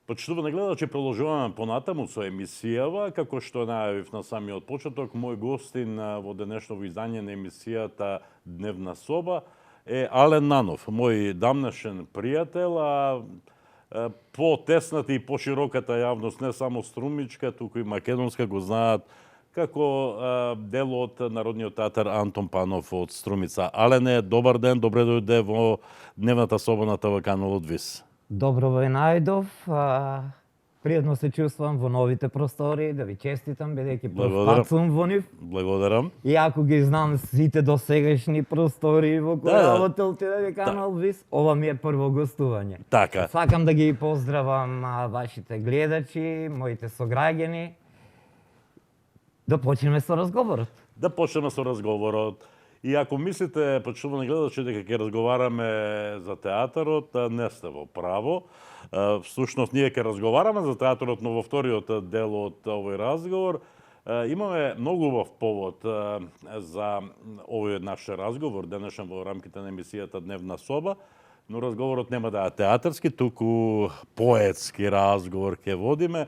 Почитувани гледачи, продолжуваме понатаму со емисијава, како што најавив на самиот почеток, мој гостин во денешново издање на емисијата Дневна соба е Ален Нанов, мој дамнешен пријател, а по-тесната и по-широката јавност, не само струмичка, туку и македонска, го знаат како дел од Народниот театар Антон Панов од Струмица. Алене, добар ден, добре дојде во Дневната соба на ТВ каналот ВИС. Добро ве најдов. Пријатно се чувствувам во новите простори, да ви честитам, бидејќи прв пат сум во нив. Благодарам. Иако ги знам сите досегашни простори во кои работел ТВ канал ВИС, ова ми е прво гостување. Така. Сакам да ги поздравам вашите гледачи, моите сограѓани. Да почнеме со разговорот. Да почнеме со разговорот. И ако мислите, почитувани гледачи, дека ќе разговараме за театарот, не сте во право. Всушност, ние ќе разговараме за театарот, но во вториот дел од овој разговор имаме многу убав повод за овој наш разговор, денешен во рамките на емисијата Дневна соба, но разговорот нема да е театарски, туку поетски разговор ќе водиме,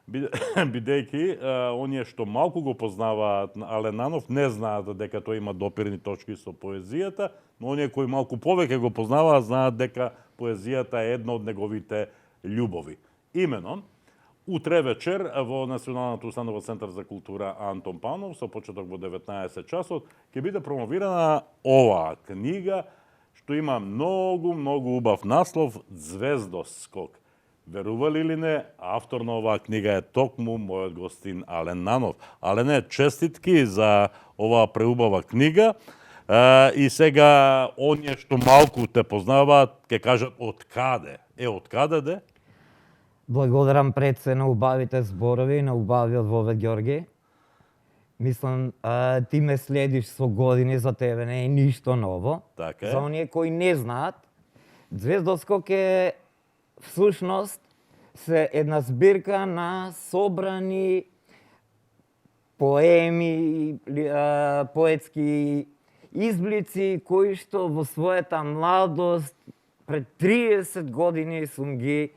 бидејќи оние што малку го познаваат Ален Нанов не знаат дека тој има допирни точки со поезијата, но оние кои малку повеќе го познаваат знаат дека поезијата е една од неговите љубови. Имено, утре вечер во Националната установа Центар за култура Антон Панов, со почеток во 19 часот, ќе биде промовирана оваа книга, што има многу убав наслов Звездоскок. Верували или не, автор на оваа книга е токму мојот гостин Ален Нанов. Алене, честитки за оваа преубава книга. И сега, оние што малку те познаваат, ќе кажат од каде? Од каде де? Благодарам пред се на убавите зборови, на убавиот Вове Ѓорги. Мислам, ти ме следиш со години, за тебе не е ништо ново. Така е. За оние кои не знаат, Звездоскок е всушност се една збирка на собрани поеми, поетски изблици кои што во својата младост пред 30 години сум ги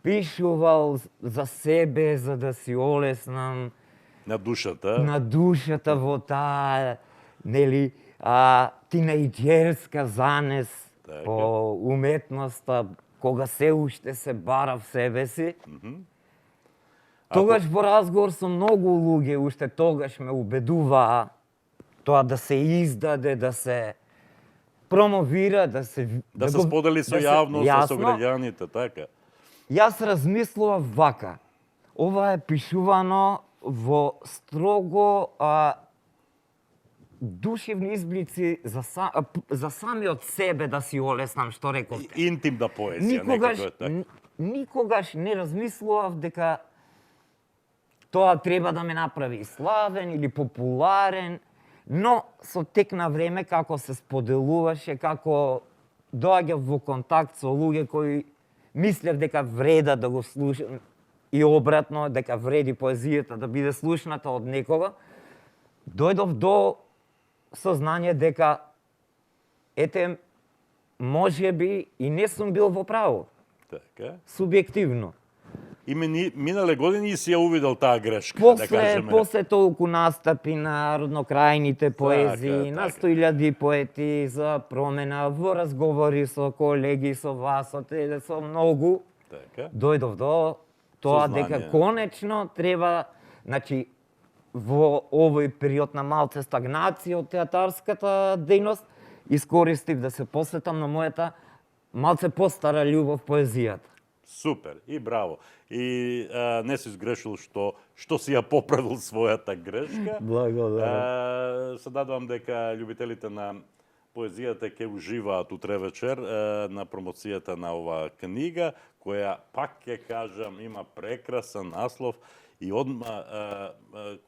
пишувал за себе, за да си олеснам на душата во таа, нели, тинејџерска занес по уметноста, кога се уште се бара в себе си. Тогаш во разговор со многу луѓе, уште тогаш ме убедуваа тоа да се издаде, да се промовира, да се сподели со јавност, со граѓаните, така. Јас размислував вака. Ова е пишувано во строго душевни изблици за самиот себе, да си олеснам, што рековте. Интимна поезија, никогаш не размислував дека тоа треба да ме направи славен или популарен, но со тек на време, како се споделуваше, како доаѓав во контакт со луѓе кои мислев дека вреда да го слушам, и обратно, дека вреди поезијата да биде слушната од некога, дојдов до сознание дека може би и не сум бил во право. Така. Субјективно. И минале години си ја увидел таа грешка, да кажеме. После толку настапи на роднокрајните поезии, на 100.000 поети за промена, во разговори со колеги, со вас, со многу, дојдов до тоа дека конечно треба, значи, во овој период на малце стагнација од театарската дејност, искористив да се посветам на мојата малце постара љубов поезијата. Супер, и браво. И не си сгрешил што си ја поправил својата грешка. Благодарам. Се надевам дека љубителите на поезијата ќе уживаат утре вечер на промоцијата на оваа книга, која, пак ќе кажам, има прекрасен наслов и одма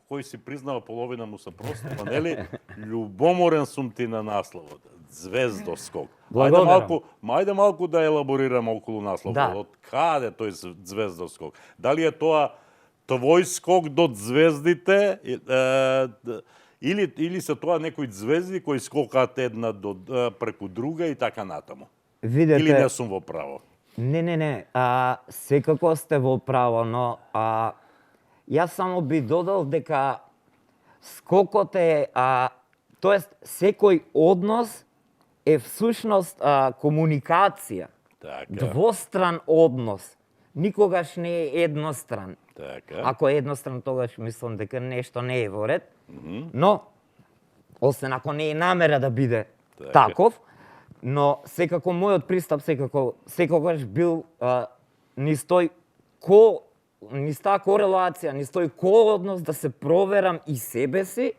кој си признава половина му се простива, нели? Љубоморен сум ти на насловот. Звездоскок. Ајде малку да елаборираме околу насловот. Од каде тој звездоскок? Дали е тоа твој скок до звездите или се тоа некои звезди кои скокаат една преку друга и така натаму? Или не сум во право? Не. Секако сте во право, но јас само би додал дека скокот е, тоест секој однос е всушност комуникација. Така. Двостран однос. Никогаш не е едностран. Така. Ако е едностран, тогаш мислам дека нешто не е во ред. Но, освен ако не е намера да биде таков, но секако мојот пристап секогаш бил низ таа корелација, низ тој кооднос да се проверам и себе си,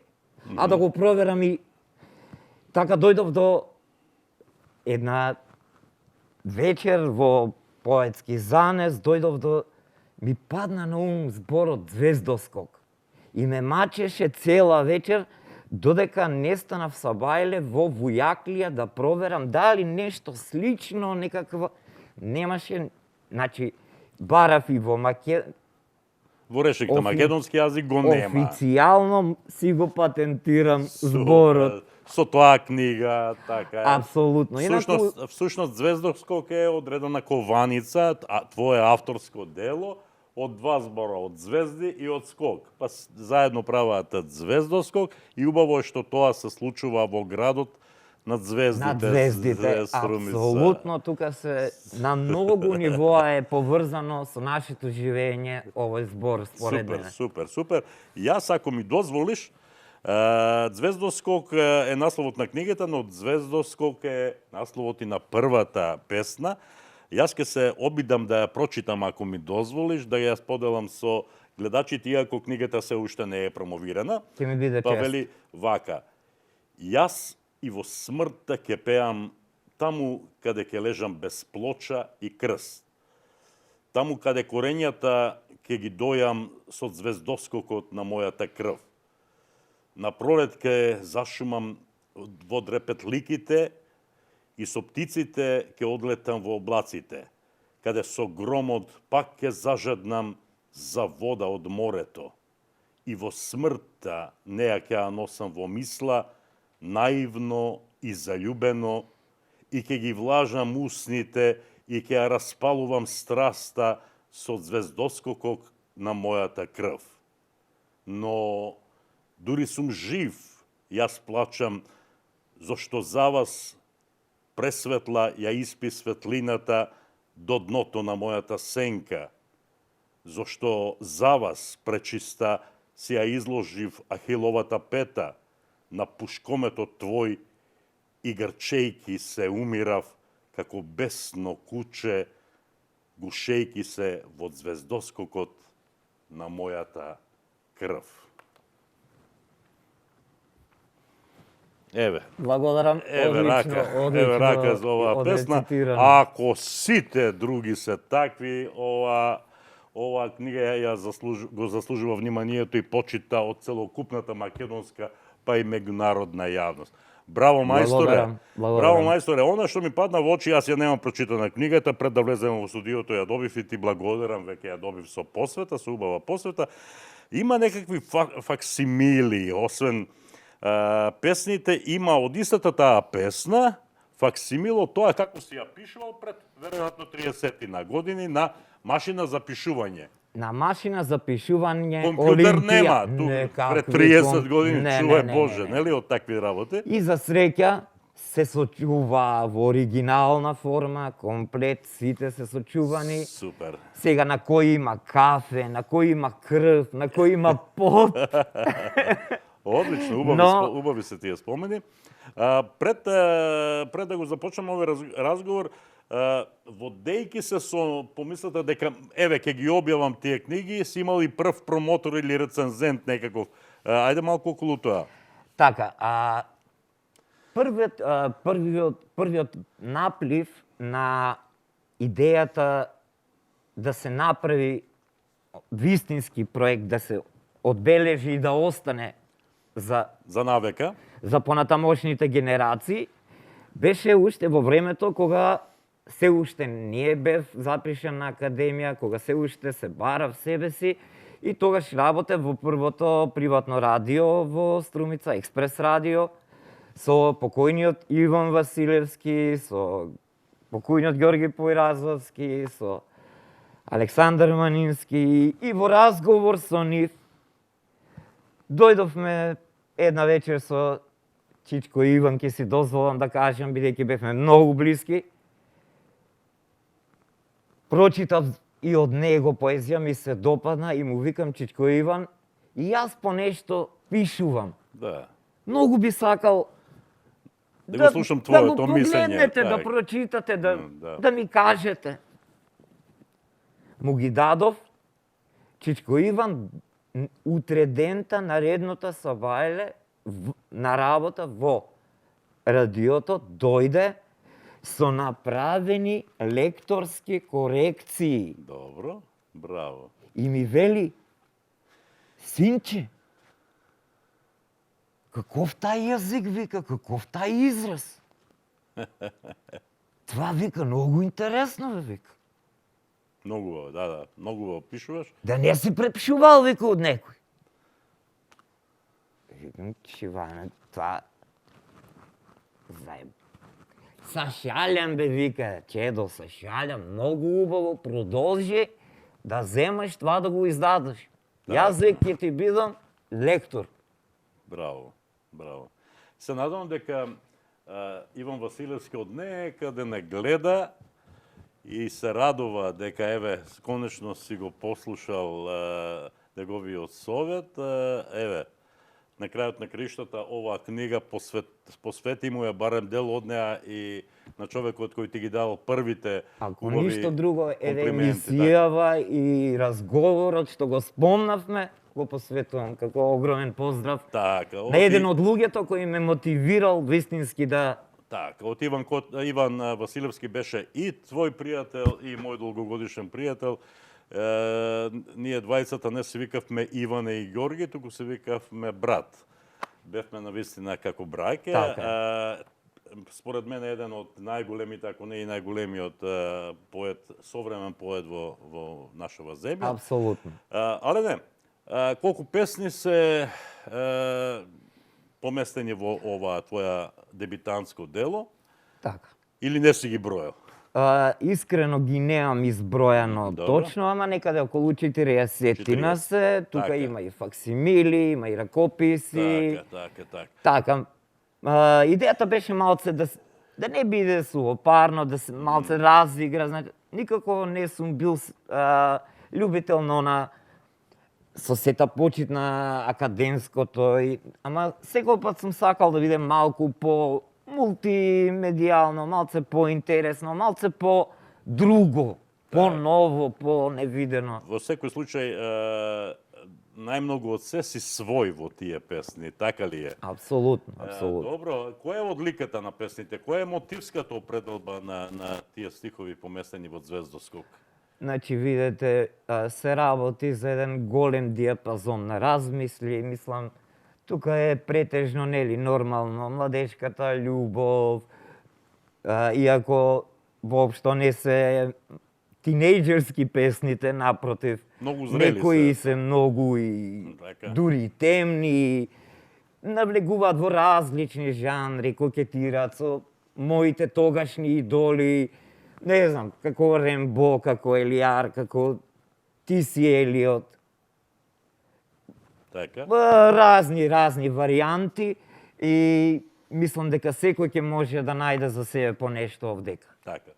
а да го проверам и така дојдов до една вечер во поетски занес, дојдов до ми падна на ум зборот звездоскок и ме мачеше цела вечер додека не станав со Бајле во Вујаклија да проверам дали нешто слично, некаква немаше, значи барав и во Во речник на македонски јазик го нема. Официјално си го патентирам зборот. Со тоа книга, така е. Апсолутно. Всушност звездоскок е одредена кованица, твое авторско дело, од два збора, од звезди и од скок. Па заедно прават звездоскок и убаво е што тоа се случува во градот над звездите. Над звездите, апсолутно. Тука се на многу нивоа е поврзано со нашето живење овој збор, според мене. Супер. Јас, ако ми дозволиш, Звездоскок е насловот на книгата, но Звездоскок е насловот и на првата песна. Јас ќе се обидам да ја прочитам, ако ми дозволиш, да ја споделам со гледачите, иако книгата се уште не е промовирана. Ќе ми биде чест. Па вели вака: јас и во смртта ќе пеам таму каде ќе лежам без плоча и крст. Таму каде корењата ќе ги дојам со звездоскокот на мојата крв. На пролет ќе зашумам во дрепетликите и со птиците ќе одлетам во облаците, каде со громот пак ќе зажаднам за вода од морето. И во смртта неа ќе ја носам во мисла, наивно и заљубено, и ќе ги влажам усните и ќе ја распалувам страста со звездоскокот на мојата крв. Но дури сум жив, јас плачам, зашто за вас пресветла ја испи светлината до дното на мојата сенка, зашто за вас пречиста си ја изложив Ахиловата пета на пушкометот твој и грчејки се умирав како бесно куче, гушејки се во звездоскокот на мојата крв. Еве. Благодарам. Еве рака за оваа песна. Ако сите други се такви, оваа книга го заслужува вниманието и почита од целокупната македонска па и меѓународна јавност. Браво, мајсторе. Браво, мајсторе. Она што ми падна во очи, јас ја немам прочитана книгата, пред да влезем во студиото ја добив и ти благодарам, веќе ја добив со посвета, со убава посвета. Има некакви факсимили, освен песните, има од истата таа песна, факсимило, тоа како си ја пишувал пред, веројатно, 30 на години на машина за пишување. На машина за пишување, компјутер нема, пред 30 години, чувај Боже, нели, од такви работи? И за среќа се сочува во оригинална форма, комплет, сите се сочувани. Супер. Сега на кој има кафе, на кој има крв, на кој има пот. Одлично, убави се тие спомени. Пред да го започнеме овој разговор, водејки се со помислата дека еве ќе ги објавам тие книги, си имал и прв промотор или рецензент некаков. Ајде малку околу тоа. Така, првиот наплив на идејата да се направи вистински проект, да се одбележи и да остане за навека, за понатамошните генерации, беше уште во времето кога се уште не бев запишан на академија, кога се уште се барав себе си и тогаш работев во првото приватно радио во Струмица, Експрес радио, со покојниот Иван Василевски, со покојниот Ѓорги Појразовски, со Александар Манински и во разговор со нив дојдовме една вечер со Чичко Иван, ќе си дозволам да кажам, бидејќи бевме многу блиски. Прочитав и од него поезија, ми се допадна и му викам: Чичко Иван, и јас по нешто пишувам. Да. Многу би сакал Да го слушам твоето да го мислење. погледнете, да прочитате, да ми кажете. Му ги дадов. Чичко Иван утре дента наредната сабајле на работа во радиото дојде со направени лекторски корекции. Добро, браво. И ми вели: синче, каков тај јазик, вика, каков тај израз. Това, вика, многу интересно, вика. Многу, да, многу пишуваш. Да не си препишувал, вика, од некој. Викам: Чиване, това... Са шалям, бе, вика, чедо, са шалям, многу убаво, продолжи да земаш това да го издадеш. Да. Јас ќе ти бидам лектор. Браво, браво. Се надевам дека Иван Василевски од некаде не гледа и се радува дека, еве, конечно си го послушал неговиот совет. Еве, на крајот на криштата, оваа книга посвети му ја барем дел од неа и на човекот кој ти ги дал првите Ако убави ништо друго, еве комплименти, емисијава и разговорот што го спомнавме, го посветувам како огромен поздрав Така, на еден од луѓето кој ме мотивирал вистински да... Така, од Иван Василевски беше и твој пријател и мој долгогодишен пријател. Ние двајцата не се викавме Иване и Ѓорги, туку се викавме брат. Бевме навистина како браќа. Така. Според мене еден од најголемите, ако не и најголемиот поет, современ поет во нашава земја. Апсолутно. Але не, колку песни се поместени во ова твоја дебитантско дело, Така. или не си ги бројал? Искрено ги немам избројано Добро. точно, ама некаде околу 40 се. Тука Така. има и факсимили, има и ракописи. Така. Така. Идејата беше малце да не биде суопарно, да се малце разигра. Значи, никако не сум бил љубител на со сета почит на академското, ама секој пат сум сакал да биде малку по мултимедијално, малце по-интересно, малце по-друго, по-ново, по-невидено. Во секој случај, најмногу од се си свој во тие песни, така ли е? Апсолутно, апсолутно. Добро, која е одликата на песните? Која е мотивската определба на тие стихови поместени во Звездоскок? Значи, видете, се работи за еден голем диапазон на размисли. Мислам, тука е претежно, нели, нормално, младешката љубов, иако воопшто не се тинејџерски песните, напротив, Многу зрели некои се. се многу и Така. дури и темни, навлегуваат во различни жанри, кокетираат со моите тогашни идоли, не знам, како Рембо, како Елијар, како ти си Елиот. Така. Разни варијанти и мислам дека секој ќе може да најде за себе по нешто овдека. Така.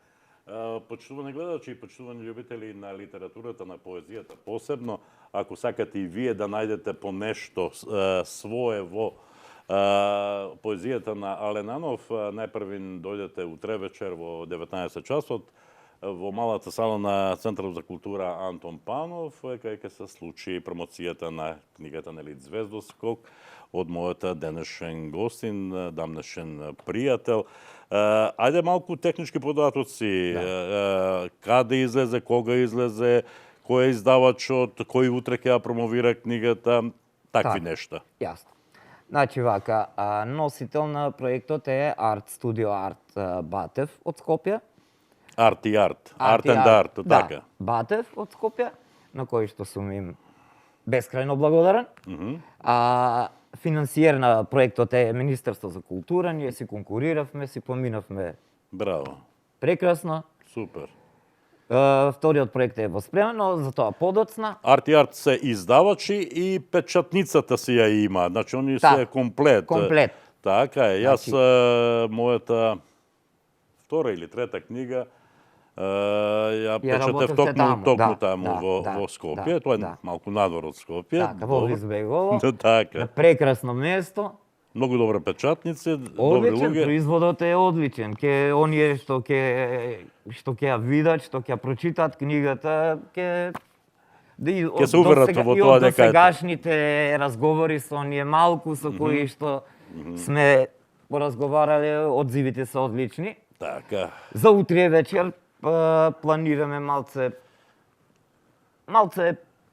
Почитувани гледачи и почитувани љубители на литературата, на поезијата, посебно, ако сакате и вие да најдете по нешто свое во поезијата на Ален Анов, најпрвин дојдете утре вечер во 19 часот во малата сала на Центарот за култура Антон Панов, кај ќе се случи промоцијата на книгата на Лид Звездоскок од мојата денешен гостин, дамнешен пријател. Ајде малку технички податоци. Каде излезе, кога излезе, кој е издавачот, кој утре ќе ја промовира книгата, такви нешта. Јасно. Значи вака, носител на проектот е Арт Студио Арт Батев од Скопје. Арт и арт. Арт and арт, така. Да, Батев од Скопје, на кој што сум им бескрајно благодарен. Финансиер на проектот е Министерство за култура, ние си конкуриравме, си поминавме Браво. прекрасно. Супер. Вториот проект е воспремено, затоа подоцна. Арт и Арт се издавачи и печатницата си ја има. Значи, они се комплет. Комплет. Така е. Јас, мојата втора или трета книга, ја печатев токму таму во Скопје. Тоа е малку надвор од Скопје. Така, во Избегово. Така. На прекрасно место. Многу добра печатници, добри Одличен, луѓе. производот е одличен. Ке оние што ќе ја видат, што ќе ја прочитат книгата, ќе се уверат во тоа дека сегашните разговори со оние малку со кои што сме поразговарале, одзивите се одлични. Така. За утре вечер планираме малце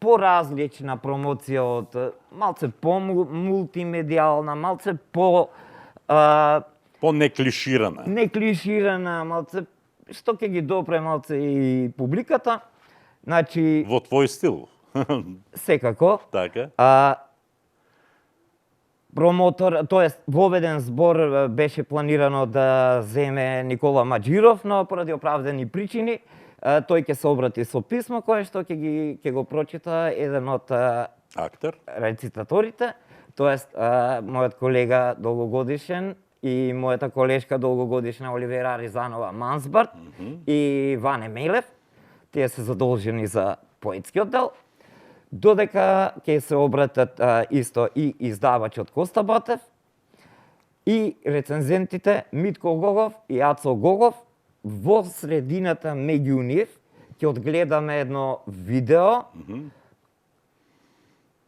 поразлична промоција од малце по-мултимедијална, малце по-неклиширана. Неклиширана, малце што ќе ги допре малце и публиката. Значи во твој стил. Секако. Така. Промотор, тоест воведен збор беше планирано да земе Никола Маџиров, но поради оправдани причини тој ќе се обрати со писмо кое што ќе го прочита еден од актер, рецитаторите, тоест мојот колега долгогодишен и мојата колешка долгогодишна Оливера Ризанова Мансбарт и Ване Мелев. Тие се задолжени за поетскиот дел. Додека ќе се обратат исто и издавачот Коста Батев и рецензентите Митко Гогов и Ацо Гогов. Во средината меѓу нив ќе одгледаме едно видео,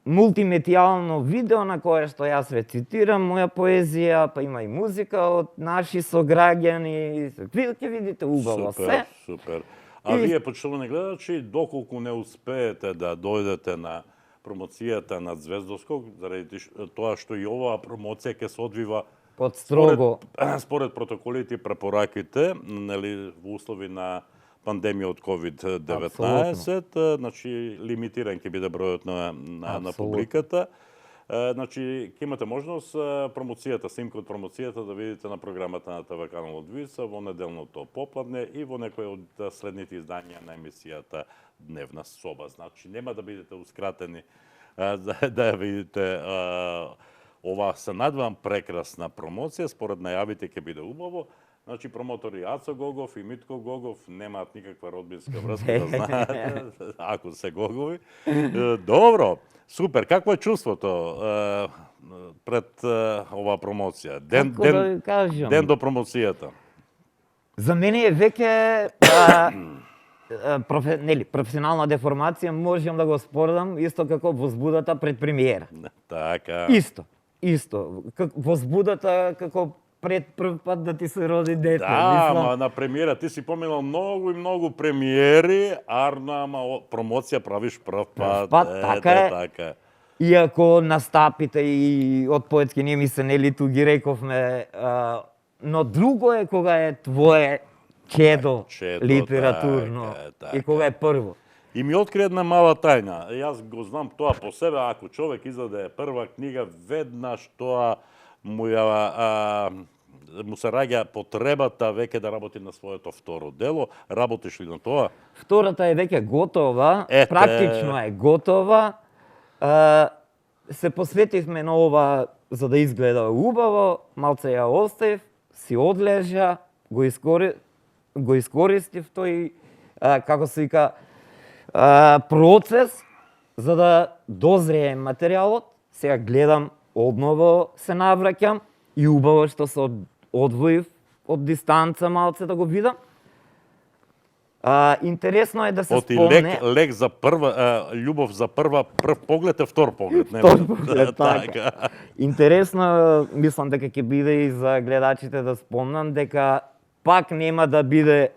мултимедијално видео на кое што јас рецитирам моја поезија, па има и музика од наши сограѓани. Ќе видите убаво се. Супер. А вие, почитувани гледачи, доколку не успеете да дојдете на промоцијата на Звездоскок, заради тоа што и оваа промоција ќе се одвива под строго според протоколите и препораките, нели, во услови на пандемија од COVID-19, значи лимитиран ќе биде бројот на публиката. Значи, ќе имате можност промоцијата, снимка од промоцијата да видите на програмата на ТВ канал од Вица во неделното попладне и во некој од следните издања на емисијата Дневна соба. Значи, нема да бидете ускратени да ја видите оваа, се надевам, прекрасна промоција. Според најавите ќе биде убаво. Значи, промотори Ацо Гогов и Митко Гогов немаат никаква родбинска врска, да знаете, ако се Гогови. Добро, супер. Какво е чувството пред оваа промоција? Ден до промоцијата. За мене е веќе професионална деформација, можам да го споредам исто како возбудата пред премиера. Така. Исто. Возбудата како пред прв пат да ти се роди дете. Да, ама на премиера ти си поминал многу и многу премиери, ама промоција правиш прв пат. Така е. Иако настапите и од поетски ние ми се нели ту ги рековме, но друго е кога е твое чедо литературно и кога е прво. И ми откри една мала тајна. Јас го знам тоа по себе, ако човек издаде прва книга, веднаш тоа му се раѓа потребата веќе да работи на своето второ дело. Работиш ли на тоа? Втората е веќе готова, практично е готова. Се посветивме на ова за да изгледа убаво, малце ја оставив, си одлежа, го искористив тој, како се вика, процес за да дозрее материјалот. Сега гледам, одново се навраќам и убаво што се одвоив од дистанца малце да го видам. Интересно е да се спомне... Лек за прва, љубов за прв поглед е втор поглед. Втор поглед, така. Интересно, мислам дека ќе биде и за гледачите да спомнам дека пак нема да биде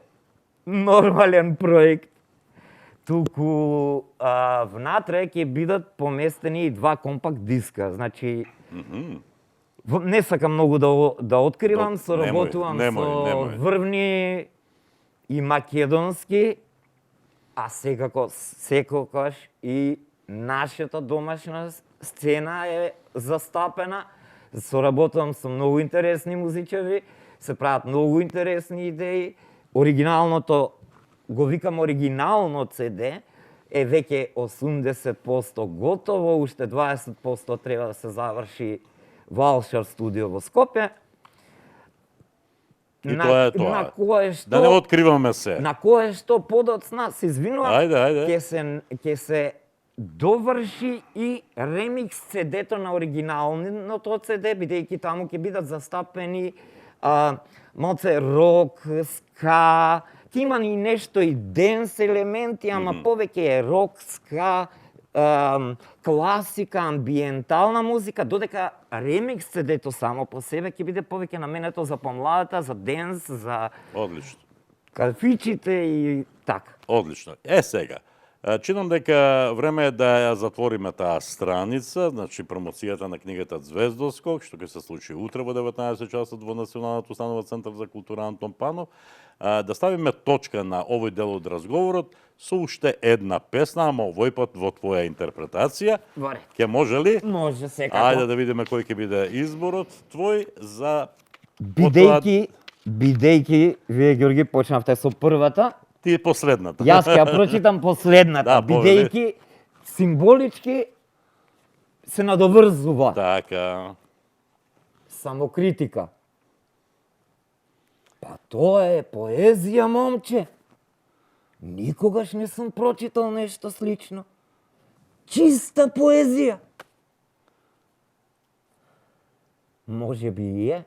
нормален проект, туку внатре ќе бидат поместени и два компакт диска. Значи, не сакам многу да откривам, соработувам со врвни и македонски, а секогаш и нашата домашна сцена е застапена. Соработувам со многу интересни музичари, се прават многу интересни идеи, оригиналното, го викам оригинално CD, е веќе 80% готово, уште 20% треба да се заврши Валшар студио во Скопје. И тоа е тоа. На кое што, Да не откриваме се. на кое што подоцна, се извинувам, Ајде. ќе се доврши и ремикс CD-то на оригиналното CD, бидејќи таму ќе бидат застапени малце рок, ска, ќе има и нешто и денс елементи, ама повеќе е рок, ска, класика, амбиентална музика, додека ремикс CD-то само по себе ќе биде повеќе наменето за помладата, за денс, за Одлично. кафичите и така. Одлично. Сега, чинам дека време е да ја затвориме таа страница, значи промоцијата на книгата Звездоскок, што ќе се случи утре во 19 часот во Националниот установа центар за култура Антон Панов. Да ставиме точка на овој дел од разговорот со уште една песна, ама овој пат во твоја интерпретација. Во ред. Ќе може ли? Може секако. Ајде да видиме кој ќе биде изборот твој за Бидејќи, вие, Ѓорги, почнавте со првата, ти последната. јас ќе ја прочитам последната, Да, повели. бидејќи символички се надоврзува. Така. Самокритика. Па тоа е поезија, момче. Никогаш не сум прочитал нешто слично. Чиста поезија. Може би и е.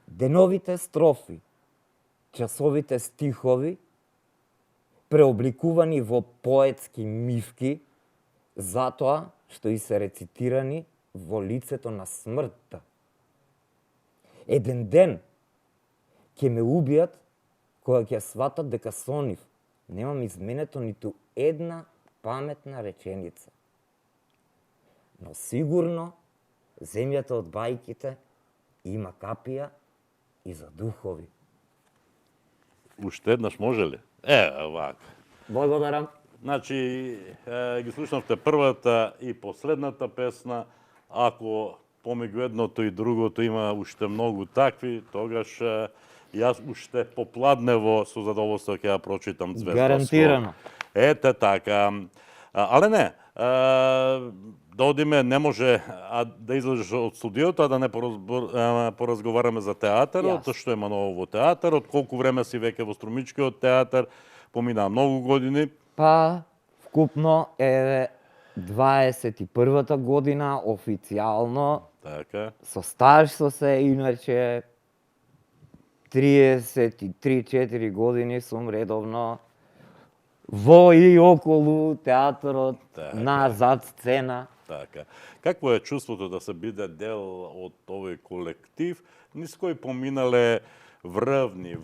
Деновите строфи, часовите стихови, преобликувани во поетски мивки, затоа што и се рецитирани во лицето на смртта. Еден ден ќе ме убијат кога ќе сватат дека со нив немам изменето ниту една паметна реченица. Но сигурно земјата од бајките има капија и за духови. Уште еднаш може ли? Овака. Благодарам. Значи, ги слушнавте првата и последната песна. Ако помеѓу едното и другото има уште многу такви, тогаш јас уште попладнево со задоволство ќе ја прочитам Звездоскок. Гарантирано. Ете така. Але не, да одиме, не може да излезеш од студиото, а да не поразговараме за театарот, што има ново во театарот, колку време си веќе во Струмичкиот театар, поминаа многу години. Па, вкупно е 21-та година официјално, Така. со стаж со се, иначе 33-4 години сум редовно во и околу театарот, Така. на зад сцена. Така. Какво е чувството да се биде дел од овој колектив, низ кој поминале врвни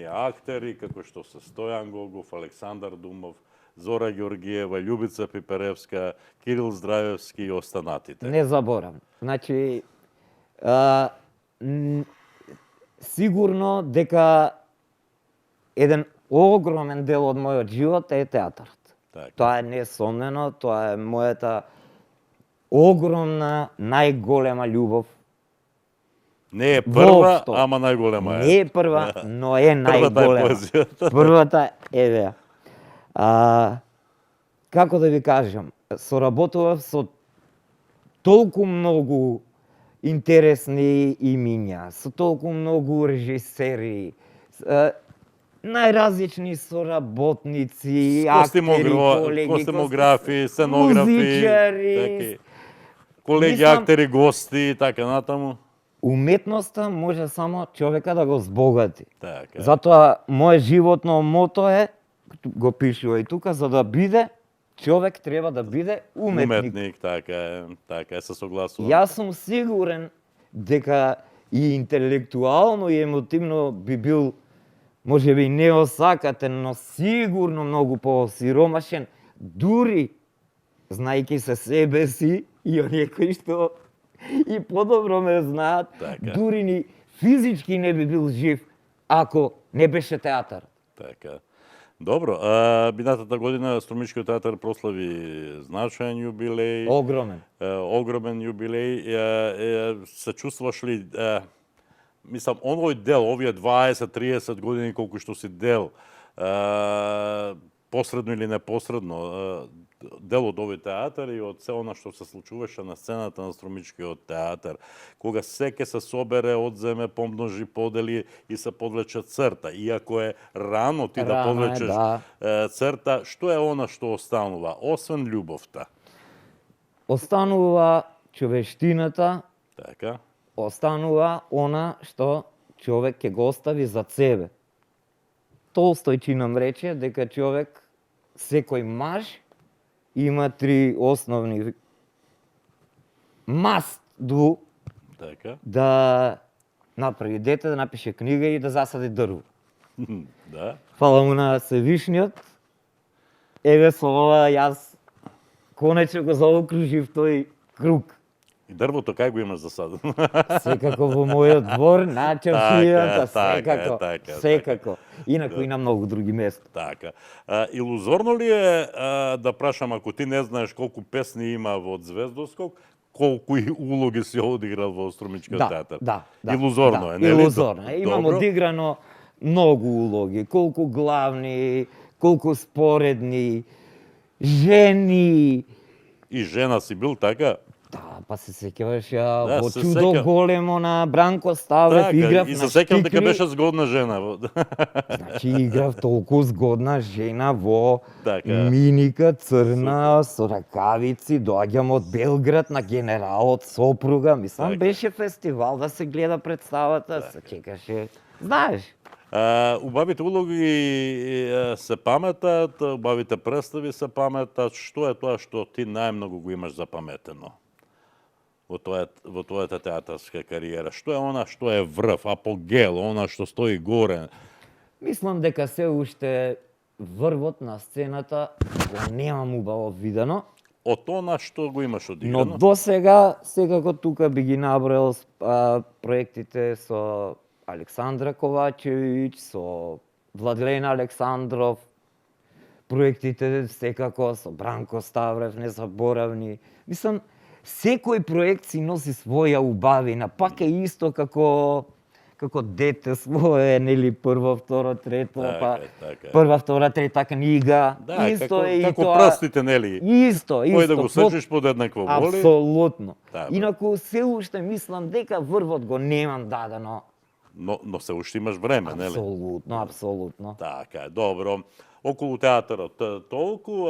актери, како што се Стојан Гогов, Александар Думов, Зора Ѓоргиева, Љубица Пиперевска, Кирил Здраевски и останатите? Не заборам. Значи, сигурно дека еден огромен дел од мојот живот е театарот. Така. Тоа е несомнено, тоа е мојата огромна, најголема љубов. Не е прва, Воопшто. ама најголема е. Не е прва, но е Првата е најголема. поезијата. Првата е веа. Како да ви кажам, соработував со толку многу интересни имиња, со толку многу режисери, најразлични соработници, актери, колеги, костимографи, сценографи, музичари. колеги, Мислам, актери, гости и така натаму. Уметноста може само човека да го збогати. Така. Затоа моје животно мото е, го пишува и тука, за да биде човек треба да биде уметник. Така е, се согласувам. Јас сум сигурен дека и интелектуално и емотивно би бил можеби неосакатен, но сигурно многу посиромашен, дури знаејќи се себе си и оние кои што и подобро ме знаат, Така. дури ни физички не би бил жив ако не беше театар. Така. Добро, минатата година Струмичкиот театар прослави значаен јубилеј. Огромен. Огромен јубилеј. Се чувствуваш ли мислам, овој дел, овие 20-30 години колку што си дел, посредно или непосредно, дел од овој театар и од се она што се случуваше на сцената на Струмичкиот театар, кога секе се собере, одземе, помножи, подели и се подлече црта. Иако е рано ти да подлечеш црта, што е она што останува, освен љубовта? Останува човештината, Така. останува она што човек ќе го остави за себе. Толстој чи нам рече дека човек, секој маж, има 3 основни must do, Така. да направи дете, да напише книга и да засади дрво. Да. Фала му на Севишниот. Еве со ова јас конечно го заокружив тој круг. И дрвото кај го имаш засадено? Секако во мојот двор, на чаршијата, така, секако. Инаку и на многу други места. Така. Илузорно ли е да прашам, ако ти не знаеш колку песни има во Звездоскок, колку и улоги си одиграл во Струмичкиот театар? Да. Илузорно е, нели? Илузорно е. Имам одиграно многу улоги, колку главни, колку споредни, жени. И жена си бил, така? Да, па се сеќаваш ја Да, во се Чудо сеќавам. големо на Бранко Ставев, играв и на се сеќам дека Штикли. беше згодна жена. Значи играв толку згодна жена во Така. миника црна со ракавици, доаѓам од Белград на генералот сопруга, мислам Така. беше фестивал да се гледа представата, се чекаше. Знаеш, Убавите улоги се паметат, убавите представи се паметат. Што е тоа што ти најмногу го имаш запаметено во твојата театарска кариера? Што е она што е врв, апогел, она што стои горе? мислам дека се уште врвот на сцената го немам убаво видено, Од она што го имаш но одиграно? до сега секако тука би ги наброил проектите со Александра Ковачевиќ, со Владлена Александров, проектите секако со Бранко Ставрев, незаборавни. Мислам, секој проект си носи своја убавина, пак е исто како дете свое, нели прво, второ, трето, па така. прва, втора, трета книга. Да, исто е и како тоа. прстите, нели? Исто. Кој да го сечеш подеднакво боли? Апсолутно. Да, бе. Инаку се уште мислам дека врвот го немам дадено. Но се уште имаш време, нели? Апсолутно. Така, добро. Околу театарот толку,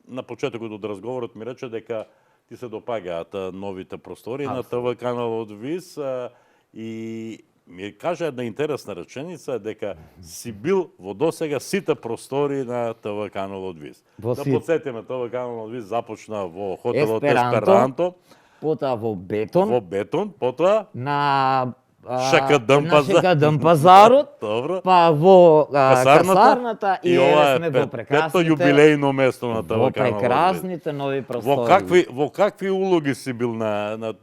на почетокот од разговорот ми рече дека ти се допагаат новите простори на ТВ каналот ВИС и ми кажа една интересна реченица дека си бил во досега сите простори на ТВ каналот ВИС. Во Да сите. подсетиме, ТВ каналот ВИС започна во хотелот Есперанто. Есперанто, Потоа во Бетон, во Бетон, потоа на ШКДМ на пазар. ШКДМ пазарот, добро. па во Касарната и ова еве сме е во пето прекрасните јубилејно место на ТВ во каналот. прекрасните нови простори. Во какви улоги си бил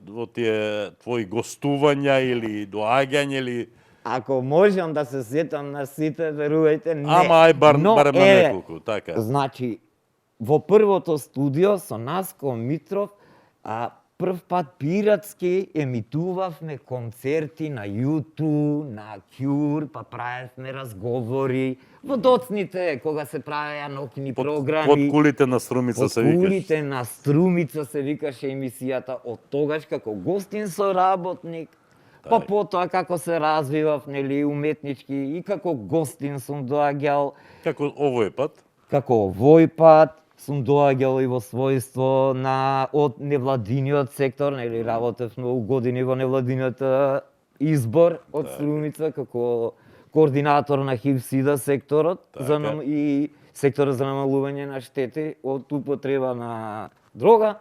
во тие твои гостувања или доаѓања или Ако можам да се сетам на сите, верувајте, не. ама ај барем на еве, неколку, така. Значи, во првото студио со Наско Митров, прв пат пиратски емитувавме концерти на YouTube, на Cure, па правевме разговори во доцните кога се правеа ноќни програми. Под кулите на Струмица се викаш. Под кулите на Струмица се викаше емисијата, од тогаш како гостин соработник, па потоа како се развивав, нели, уметнички и како гостин сум доаѓал, Како овој пат? како овој пат сум доаѓал и во својство од невладиниот сектор, нели, работев многу години во невладиниот избор од Струмица како координатор на ХИВ-СИДА секторот и секторот за намалување на штети од употреба на дрога.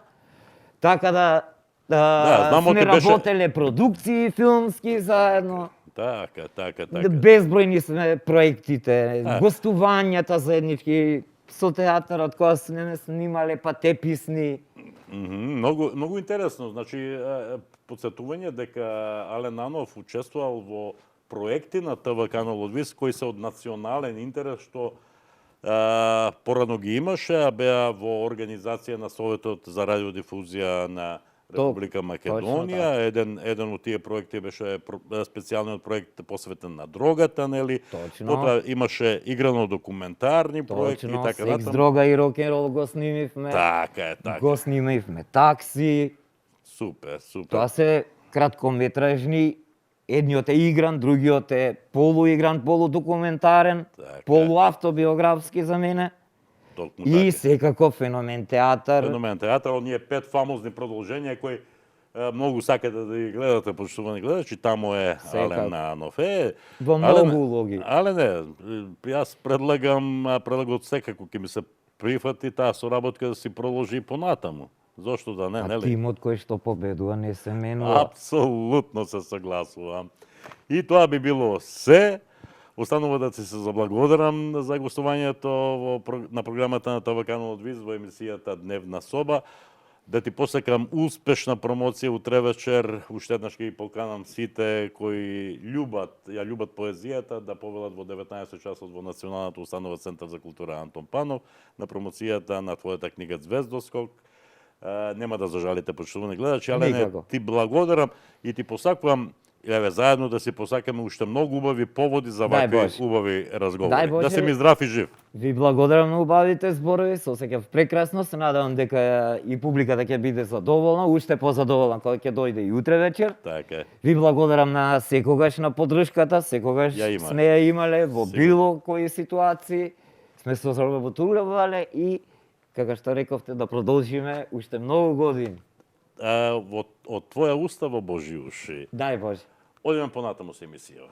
Така да знамо сме ти беше- работеле продукции филмски заедно. Така. Безбројни сме проектите, гостувањата заеднички со театарот која сме снимале, па те писни. Многу интересно. Значи, подсетување дека Ален Нанов учествувал во проекти на ТВ каналот ВИС кои се од национален интерес, што порадно ги имаше, а беа во организација на Советот за радиодифузија на Република Македонија. Еден од тие проекти беше специјалниот проект посветен на дрогата, нели? Точно. Потоа имаше играно документарни проекти и Точно, така секс, натаму. дрога и рок-н-рол го снимивме. Така е, така. Го снимивме такси. Супер, супер. Тоа се краткометражни. Едниот е игран, другиот е полуигран, полудокументарен, Така. полуавтобиографски за мене. Толку И така. секако феномен театар. Феномен театар, оние 5 фамозни продолженија кои многу сакате да ги гледате, почитувани гледачи, таму е Секако. Ален Анов. Во многу улоги. Алене, јас предлагам секако ќе ми се прифати таа соработка да си продолжи и понатаму. Зошто да не, А нели? тимот кој што победува не се менува. Апсолутно се согласувам. И тоа би било се. Останува да се заблагодарам за гостувањето на програмата на ТВ Канал од Виз во емисијата Дневна соба. Да ти посакам успешна промоција утре вечер. Уште еднаш ќе ги поканам сите кои љубат поезијата да повелат во 19 часот во Националната установа Центар за култура Антон Панов на промоцијата на твојата книга Звездоскок. Нема да зажалите, почитувани гледачи, але ти благодарам и ти посакувам заедно да си посакаме уште многу убави поводи за вакви убави разговори. Да си ми здрав и жив. Ви благодарам на убавите зборови, се осеќав прекрасно, се надевам дека и публиката ќе биде задоволна, уште позадоволна кога ќе дојде и утре вечер. Така е. Ви благодарам на секогаш на поддршката, секогаш сме ја имале во било кои ситуации, сме се соработувале и како што рековте да продолжиме уште многу години. Од твоја уста во Божи уши. Дај Боже. Одиме понатаму со емисија.